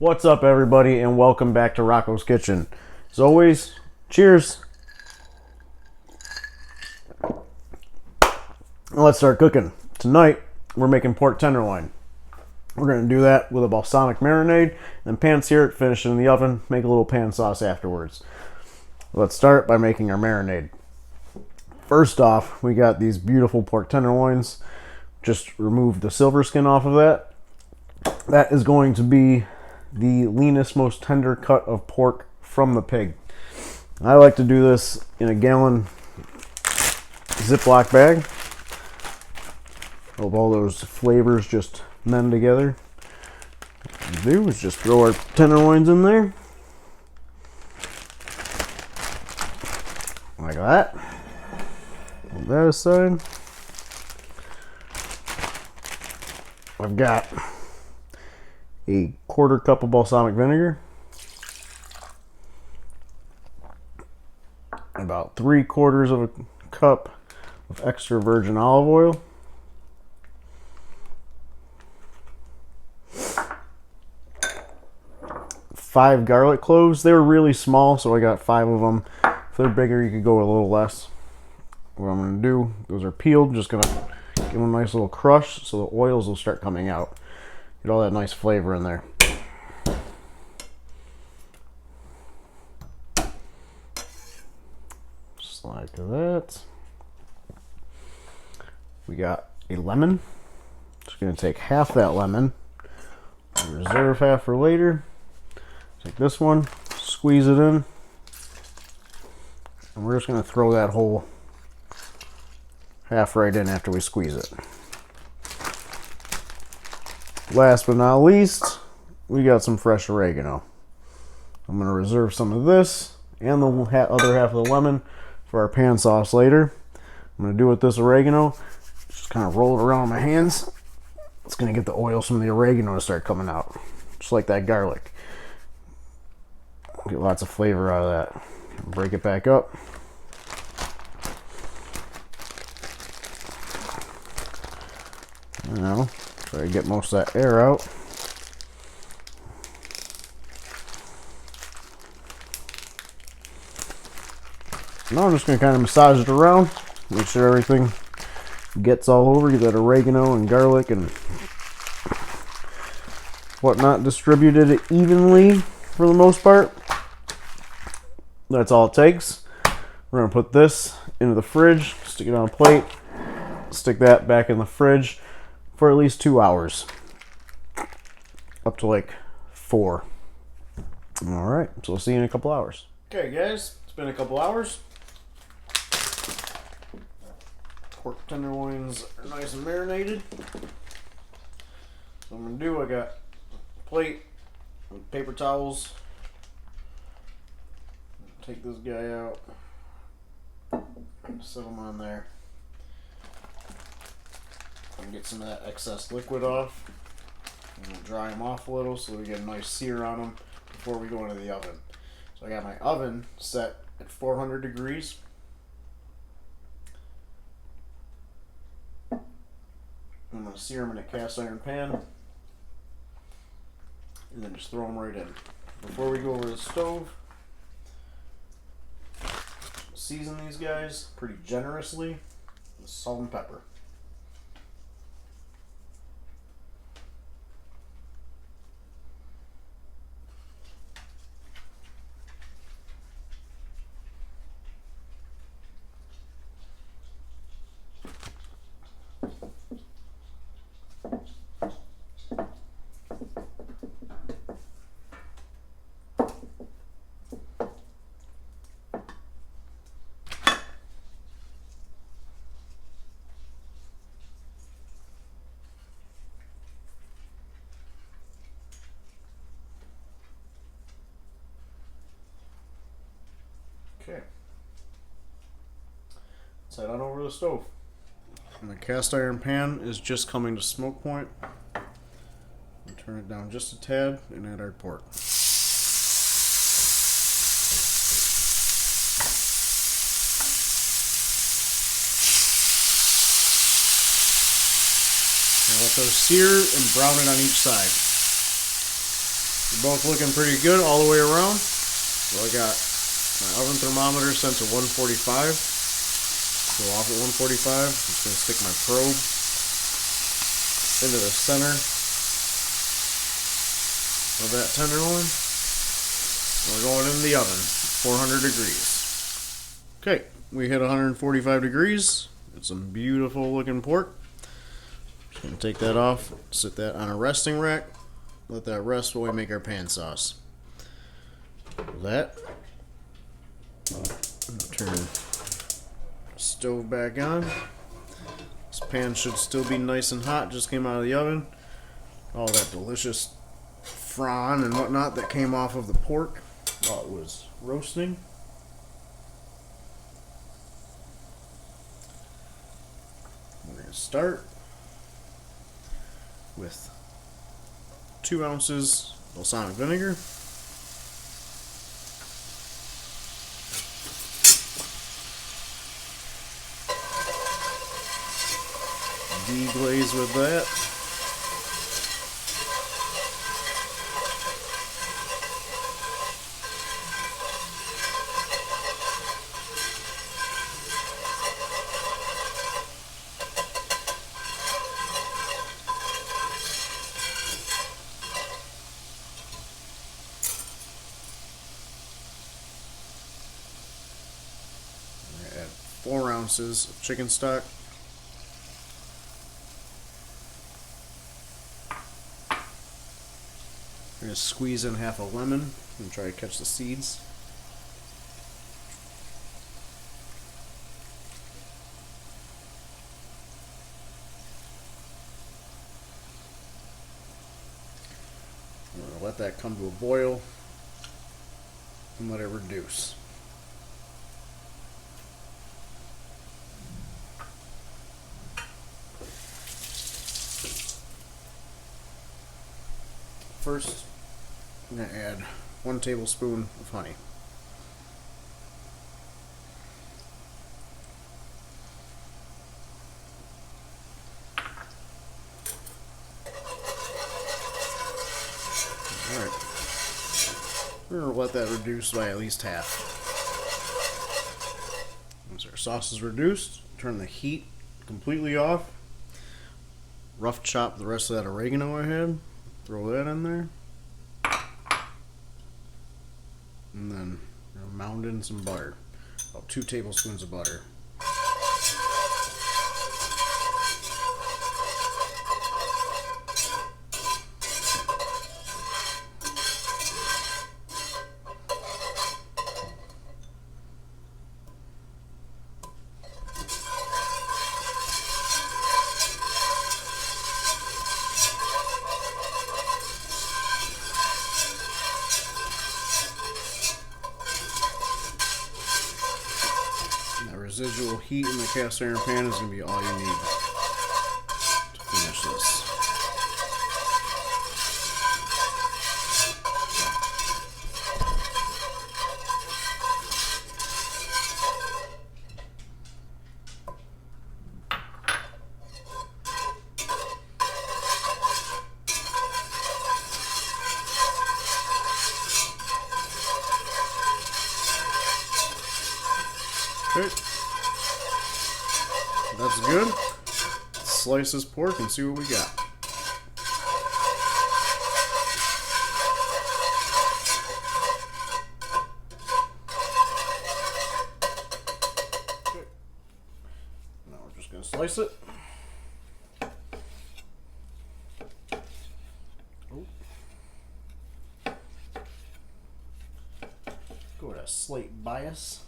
What's up, everybody, and welcome back to Rocco's Kitchen. As always, cheers. Let's start cooking. Tonight, we're making pork tenderloin. We're going to do that with a balsamic marinade, and pan sear it, finish it in the oven, make a little pan sauce afterwards. Let's start by making our marinade. First off, we got these beautiful pork tenderloins. Just remove the silver skin off of that. That is going to be the leanest, most tender cut of pork from the pig. I like to do this in a gallon ziplock bag. Hope all those flavors just mend together. What we do is just throw our tenderloins in there. Like that. Put that aside. I've got a quarter cup of balsamic vinegar, about 3/4 of a cup of extra virgin olive oil, five garlic cloves. They were really small, so I got 5 of them. If they're bigger, you could go a little less. What I'm going to do, those are peeled, just going to give them a nice little crush so the oils will start coming out. Get all that nice flavor in there. Just like that. We got a lemon. Just going to take half that lemon, reserve half for later. Take this one, squeeze it in, and we're just going to throw that whole half right in after we squeeze it. Last but not least, we got some fresh oregano. I'm going to reserve some of this and the other half of the lemon for our pan sauce later. I'm going to do with this oregano, just kind of roll it around with my hands. It's going to get the oils from the oregano to start coming out, just like that garlic. Get lots of flavor out of that. Break it back up. Now, try to get most of that air out. Now I'm just going to kind of massage it around, make sure everything gets all over. Get that oregano and garlic and whatnot distributed evenly for the most part. That's all it takes. We're going to put this into the fridge, stick it on a plate, stick that back in the fridge for at least 2 hours. Up to like 4. Alright, so we'll see you in a couple hours. Okay guys, it's been a couple hours. Pork tenderloins are nice and marinated. So what I'm going to do, I got a plate with paper towels. Take this guy out. Set them on there. And get some of that excess liquid off. And we'll dry them off a little so we get a nice sear on them before we go into the oven. So I got my oven set at 400 degrees. I'm going to sear them in a cast iron pan. And then just throw them right in. Before we go over to the stove, season these guys pretty generously with salt and pepper. Okay. Let's head on over to the stove. And the cast iron pan is just coming to smoke point. We'll turn it down just a tad and add our pork. Now let those sear and brown it on each side. They're both looking pretty good all the way around. So I got my oven thermometer set to 145. Go off at 145. I'm just going to stick my probe into the center of that tenderloin. We're going in the oven, 400 degrees. Okay, we hit 145 degrees. It's some beautiful looking pork. Just going to take that off, sit that on a resting rack, let that rest while we make our pan sauce. That. Turn the stove back on. This pan should still be nice and hot, just came out of the oven. All that delicious fron and whatnot that came off of the pork while it was roasting. We're going to start with 2 ounces balsamic vinegar, deglaze with that. Add 4 ounces of chicken stock. I'm going to squeeze in half a lemon and try to catch the seeds. I'm going to let that come to a boil and let it reduce. First, I'm going to add 1 tablespoon of honey. Alright. We're going to let that reduce by at least half. Once our sauce is reduced, turn the heat completely off. Rough chop the rest of that oregano I had. Throw that in there. And then mound in some butter. About 2 tablespoons of butter. Residual heat in the cast iron pan is going to be all you need to finish this. Okay. That's good. Let's slice this pork and see what we got. Okay. Now we're just going to slice it. Oh. Go with a slight bias.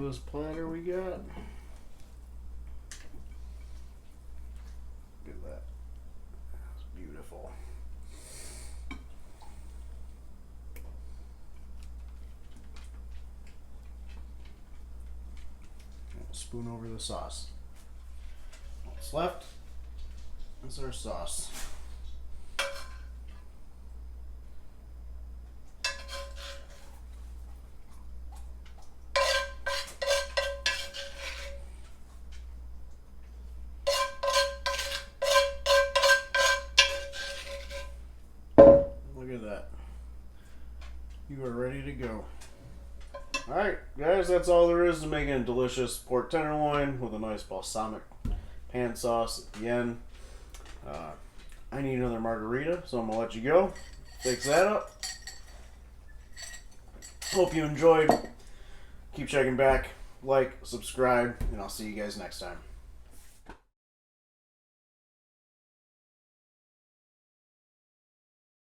This platter we got. Look at that. That's beautiful. Spoon over the sauce. What's left? That's our sauce. Look at that. You are ready to go. Alright, guys, that's all there is to making a delicious pork tenderloin with a nice balsamic pan sauce at the end. I need another margarita, so I'm going to let you go. Fix that up. Hope you enjoyed. Keep checking back. Like, subscribe, and I'll see you guys next time.